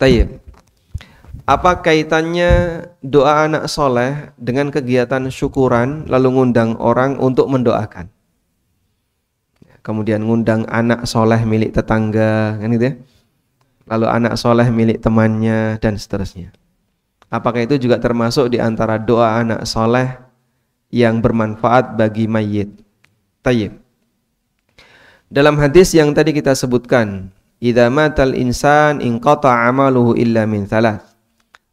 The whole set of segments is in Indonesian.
Tayyib. Apa kaitannya doa anak soleh dengan kegiatan syukuran lalu ngundang orang untuk mendoakan? Kemudian ngundang anak soleh milik tetangga, kan gitu ya? Lalu anak soleh milik temannya dan seterusnya. Apakah itu juga termasuk di antara doa anak soleh yang bermanfaat bagi mayit? Tayyib. Dalam hadis yang tadi kita sebutkan, idza matal insan inqata amaluhu illa min thalath.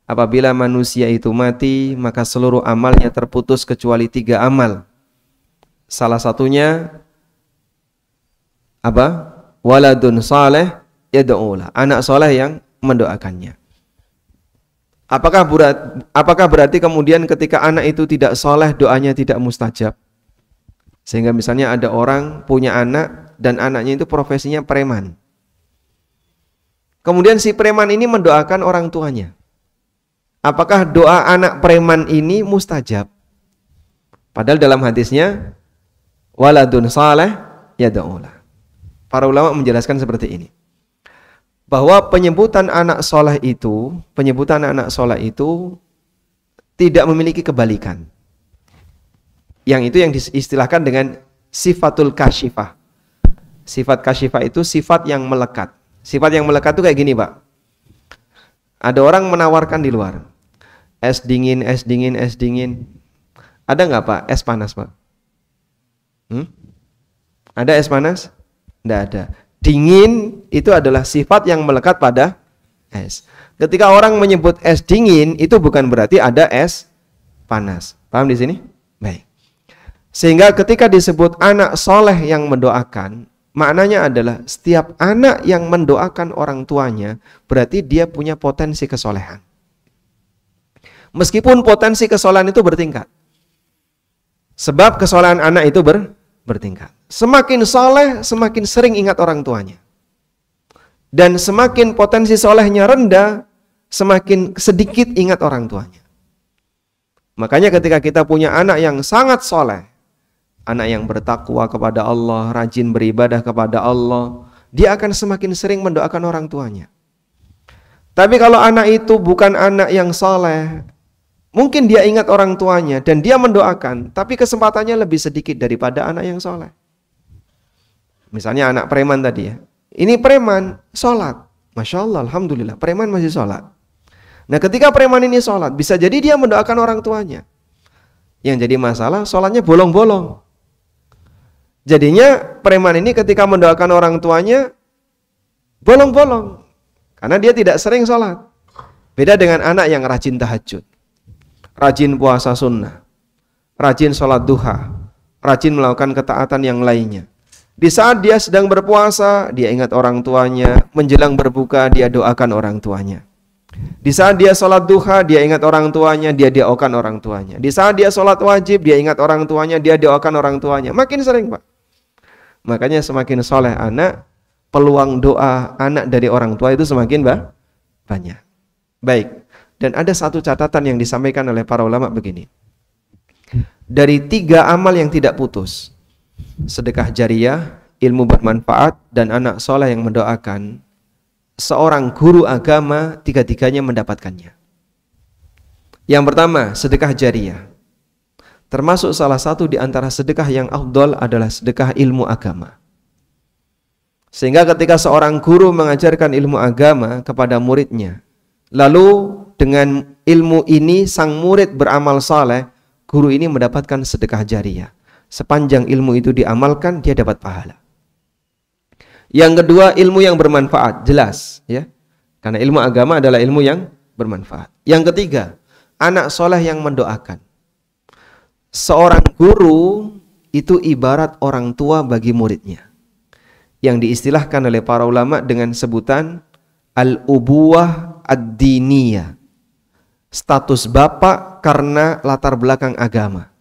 Apabila manusia itu mati, maka seluruh amalnya terputus kecuali 3 amal. Salah satunya apa? Waladun saleh yad'ulah, anak soleh yang mendoakannya. Apakah berarti kemudian ketika anak itu tidak soleh, doanya tidak mustajab? Sehingga misalnya ada orang punya anak dan anaknya itu profesinya preman. Kemudian si preman ini mendoakan orang tuanya. Apakah doa anak preman ini mustajab? Padahal dalam hadisnya waladun saleh yad'ulah. Para ulama menjelaskan seperti ini, bahwa penyebutan anak soleh itu tidak memiliki kebalikan. Yang itu yang diistilahkan dengan sifatul kasyifah. Sifat kasyifah itu sifat yang melekat. Sifat yang melekat itu kayak gini, Pak. Ada orang menawarkan di luar, es dingin. Ada nggak, Pak, es panas, Pak? Ada es panas? Nggak ada. Dingin itu adalah sifat yang melekat pada es. Ketika orang menyebut es dingin, itu bukan berarti ada es panas. Paham di sini? Baik. Sehingga ketika disebut anak soleh yang mendoakan, maknanya adalah setiap anak yang mendoakan orang tuanya berarti dia punya potensi kesolehan. Meskipun potensi kesolehan itu bertingkat. Sebab kesolehan anak itu bertingkat. Semakin soleh, semakin sering ingat orang tuanya. Dan semakin potensi solehnya rendah, semakin sedikit ingat orang tuanya. Makanya ketika kita punya anak yang sangat soleh, anak yang bertakwa kepada Allah, rajin beribadah kepada Allah, dia akan semakin sering mendoakan orang tuanya. Tapi kalau anak itu bukan anak yang soleh, mungkin dia ingat orang tuanya dan dia mendoakan, tapi kesempatannya lebih sedikit daripada anak yang soleh. Misalnya anak preman tadi ya. Ini preman, sholat. Masya Allah, Alhamdulillah, preman masih sholat. Nah ketika preman ini sholat, bisa jadi dia mendoakan orang tuanya. Yang jadi masalah, sholatnya bolong-bolong. Jadinya preman ini ketika mendoakan orang tuanya bolong-bolong karena dia tidak sering sholat. Beda dengan anak yang rajin tahajud, rajin puasa sunnah, rajin sholat duha, rajin melakukan ketaatan yang lainnya. Di saat dia sedang berpuasa, dia ingat orang tuanya. Menjelang berbuka, dia doakan orang tuanya. Di saat dia sholat duha, dia ingat orang tuanya, dia doakan orang tuanya. Di saat dia sholat wajib, dia ingat orang tuanya, dia doakan orang tuanya. Makin sering, Pak. Makanya semakin soleh anak, peluang doa anak dari orang tua itu semakin banyak. Baik. Dan ada satu catatan yang disampaikan oleh para ulama begini. Dari 3 amal yang tidak putus, sedekah jariyah, ilmu bermanfaat, dan anak soleh yang mendoakan, seorang guru agama 3-tiganya mendapatkannya. Yang pertama, sedekah jariyah. Termasuk salah satu di antara sedekah yang afdal adalah sedekah ilmu agama. Sehingga ketika seorang guru mengajarkan ilmu agama kepada muridnya, lalu dengan ilmu ini sang murid beramal saleh, guru ini mendapatkan sedekah jariyah. Sepanjang ilmu itu diamalkan, dia dapat pahala. Yang kedua, ilmu yang bermanfaat, jelas ya. Karena ilmu agama adalah ilmu yang bermanfaat. Yang ketiga, anak soleh yang mendoakan. Seorang guru itu ibarat orang tua bagi muridnya, yang diistilahkan oleh para ulama dengan sebutan al-ubuwah ad-diniyah, status bapak karena latar belakang agama.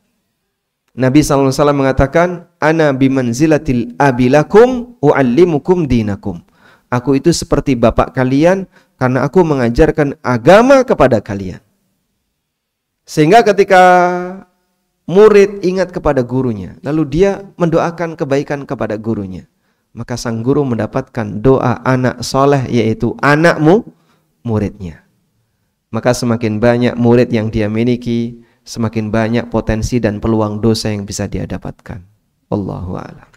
Nabi SAW mengatakan, ana bimanzilatil abilakum u'allimukum dinakum. Aku itu seperti bapak kalian karena aku mengajarkan agama kepada kalian. Sehingga ketika murid ingat kepada gurunya, lalu dia mendoakan kebaikan kepada gurunya, maka sang guru mendapatkan doa anak soleh, yaitu anakmu muridnya. Maka semakin banyak murid yang dia miliki, semakin banyak potensi dan peluang dosa yang bisa dia dapatkan. Allahu a'lam.